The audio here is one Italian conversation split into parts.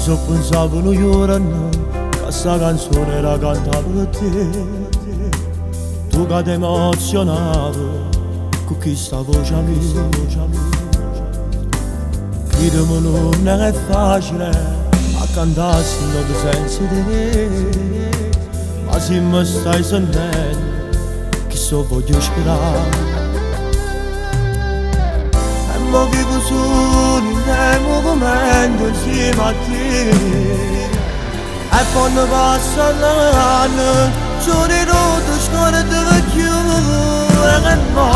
so pensavano io questa canzone la cantavo te. Tu che ti emozionavi con questa voce mia. Credimi non è facile a cantare senza di te, ma se mi stai sentendo che so voglio sperare. E mo vivo solo nel movimento insieme a te, e quando passa l'anno giorni rotti scordo più. E mo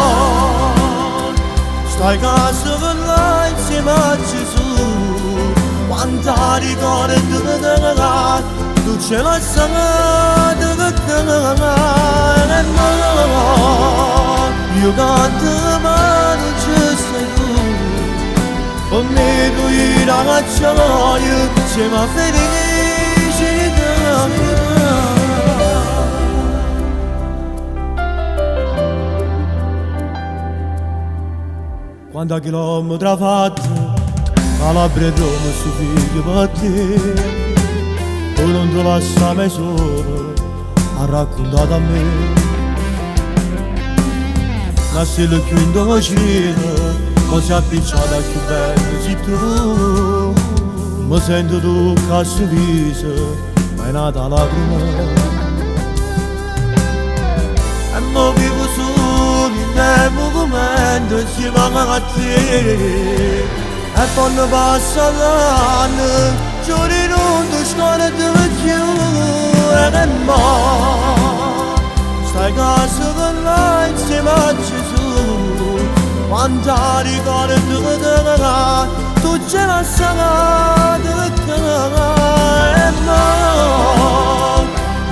stai casa con lei insieme a Gesù, quanta ricordo tu ce l'hai sanata che e mo io canto ma non ci sei tu, con me tu ragazzaio siamo felici da me. Quanta chilometri ha fatto, Calabria e Roma su figlio per te. Tu non ti lascia mai solo, ha raccontato a me. La stella più indocina, ma si è appicciata più bella sei tu. Mi sento tu che sorriso, ma è nata la prima. E mo vivo solo nel movimento insieme a te, e quando passa l'anno giorni non ti scordo più. E mo stai casa con lei insieme a Gesù, quanta ricordo tu ce l'hai sanata che e mo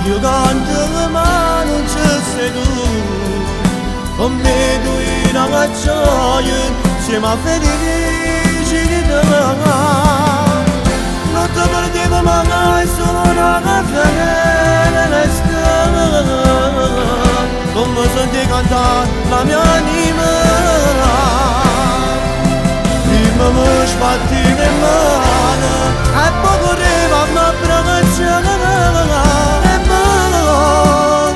io canto ma non ci sei tu, con me tu ragazzaio siamo felici da me. Non ti perdevo mai solo una canzone resta, come senti cantare la mia anima. Prima mi sbatti le mani e poi correva a m'abbracciare, e mo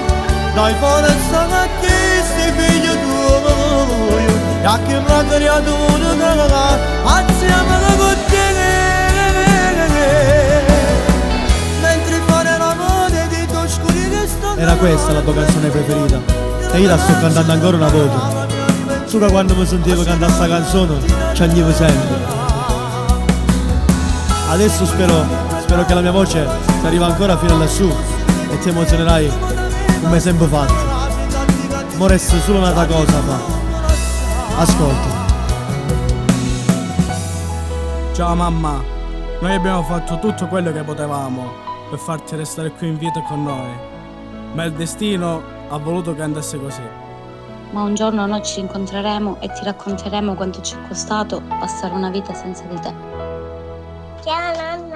dai forza che sei figlio tuo, e a chi mi ha creato assieme con te. Era questa la tua canzone preferita e io la sto cantando ancora una volta. Solo quando mi sentivo cantare sta canzone ci agnivo sempre. Adesso spero che la mia voce ti arriva ancora fino lassù e ti emozionerai come sempre fatto. Mo resta solo un'altra cosa fa. Ascolta. Ciao mamma, noi abbiamo fatto tutto quello che potevamo per farti restare qui in vita con noi, ma il destino ha voluto che andasse così. Ma un giorno noi ci incontreremo e ti racconteremo quanto ci è costato passare una vita senza di te. Ciao nonna.